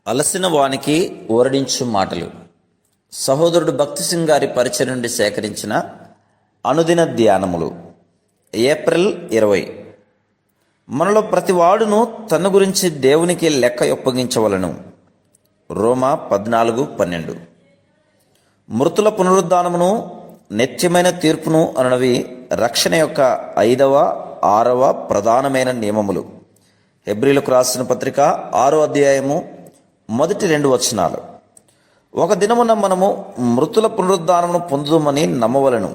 అలసిన వానికి ఊరడించు మాటలు. సహోదరుడు భక్తి సింగ్ గారి పరిచయం నుండి సేకరించిన అనుదిన ధ్యానములు. ఏప్రిల్ 20. మనలో ప్రతి వాడును తన గురించి దేవునికి లెక్క ఒప్పగించవలను. రోమా 14:12. మృతుల పునరుద్ధానమును నిత్యమైన తీర్పును అనవి రక్షణ యొక్క 5వ 6వ ప్రధానమైన నియమములు. హెబ్రీలకు రాసిన పత్రిక 6వ అధ్యాయము మొదటి 2 వచనాలు. ఒక దినమున మనము మృతుల పునరుద్ధానమును పొందుమని నమ్మవలను.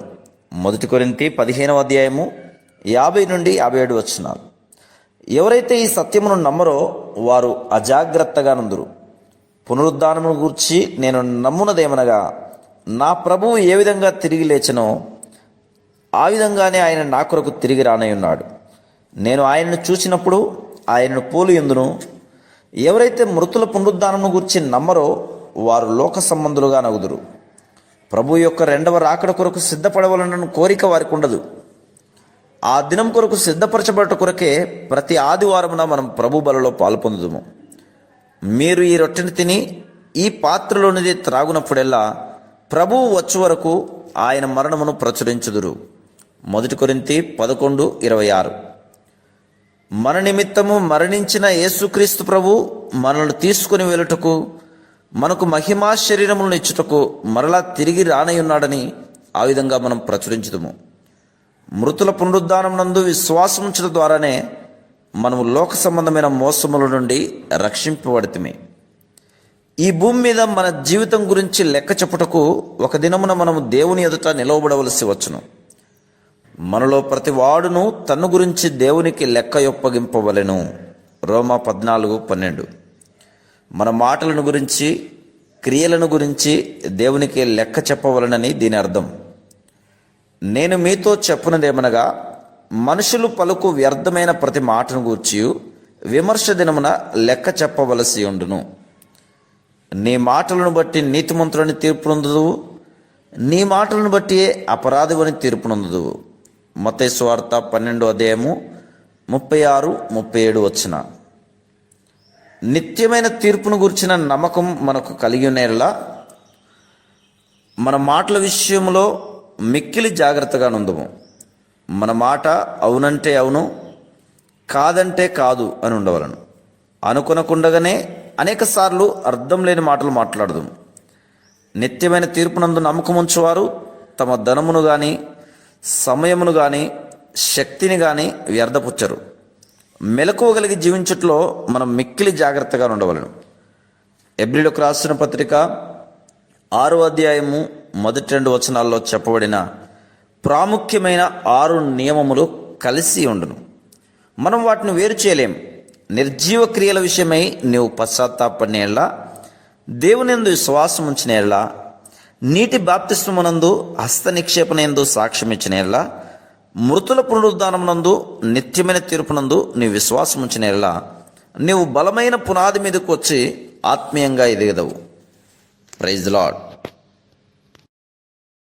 1 కొరింథీ 15వ అధ్యాయము 50 నుండి 57 వచనాలు. ఎవరైతే ఈ సత్యమును నమ్మరో వారు అజాగ్రత్తగా నుందురు. పునరుద్ధానమును గూర్చి నేను నమ్మునదేమనగా, నా ప్రభువు ఏ విధంగా తిరిగి లేచెనో ఆ విధంగానే ఆయన నా కొరకు తిరిగి రానయ్యున్నాడు. నేను ఆయనను చూసినప్పుడు ఆయనను పోలి యుందును. ఎవరైతే మృతుల పునరుద్ధానమును గురించి నమ్మరో వారు లోక సంబంధులుగా నగుదురు. ప్రభు యొక్క 2వ రాకడ కొరకు సిద్ధపడవలనని కోరిక వారికి ఉండదు. ఆ దినం కొరకు సిద్ధపరచబడట కొరకే ప్రతి ఆదివారమున మనం ప్రభు బలలో పాల్పొందుదుము. మీరు ఈ రొట్టెని తిని ఈ పాత్రలోనిది త్రాగునప్పుడెల్లా ప్రభువు వచ్చే వరకు ఆయన మరణమును ప్రచురించుదురు. 1 కొరింథీ 11:26. మన నిమిత్తము మరణించిన యేసుక్రీస్తు ప్రభు మనల్ని తీసుకుని వెళ్ళుటకు, మనకు మహిమా శరీరములను ఇచ్చుటకు మరలా తిరిగి రానయ్యున్నాడని ఆ విధంగా మనం ప్రచురించుదుము. మృతుల పునరుద్ధానమునందు విశ్వాసముంచడం ద్వారానే మనము లోక సంబంధమైన మోసముల నుండి రక్షింపబడితిమి. ఈ భూమి మీద మన జీవితం గురించి లెక్క చెప్పుటకు ఒక దినమున మనము దేవుని ఎదుట నిలవబడవలసి వచ్చును. మనలో ప్రతి వాడును తన గురించి దేవునికి లెక్క ఒప్పగింపవలెను. రోమా 14:12. మన మాటలను గురించి, క్రియలను గురించి దేవునికి లెక్క చెప్పవలనని దీని అర్థం. నేను మీతో చెప్పునదేమనగా, మనుషులు పలుకు వ్యర్థమైన ప్రతి మాటను గూర్చి విమర్శ దినమున లెక్క చెప్పవలసి ఉండును. నీ మాటలను బట్టి నీతిమంతులని తీర్పు నొందుదువు, నీ మాటలను బట్టి అపరాధివని తీర్పు నొందుదువు. మత్తయి సువార్త 12వ అధ్యాయము 36-37 వచన. నిత్యమైన తీర్పును గురించిన నమ్మకం మనకు కలిగి ఉన్నలా మన మాటల విషయంలో మిక్కిలి జాగ్రత్తగా నుందుము. మన మాట అవునంటే అవును, కాదంటే కాదు అని ఉండవలను. అనుకొనకుండగానే అనేక సార్లు అర్థం లేని మాటలు మాట్లాడదుము. నిత్యమైన తీర్పునందు నమ్మకం ఉంచువారు తమ ధనమును కానీ, సమయమును కానీ, శక్తిని కానీ వ్యర్థపుచ్చరు. మెలకువగలిగి జీవించుట్లో మనం మిక్కిలి జాగ్రత్తగా ఉండవలను. హెబ్రీలకు రాసిన పత్రిక 6వ అధ్యాయము మొదటి 2 వచనాల్లో చెప్పబడిన ప్రాముఖ్యమైన 6 నియమములు కలిసి ఉండును. మనం వాటిని వేరు చేయలేం. నిర్జీవ క్రియల విషయమై నీవు పశ్చాత్తాపడినేలా, దేవునియందు విశ్వాసం ఉంచినేలా, నీటి బాప్తిస్మమునందు హస్త నిక్షేపణయందు సాక్ష్యం ఇచ్చినేలా, మృతుల పునరుద్ధానమునందు నిత్యమైన తీర్పునందు నీ విశ్వాసం ఉంచినేలా నీవు బలమైన పునాది మీదకు వచ్చి ఆత్మీయంగా ఎదగదవు. Praise the lord.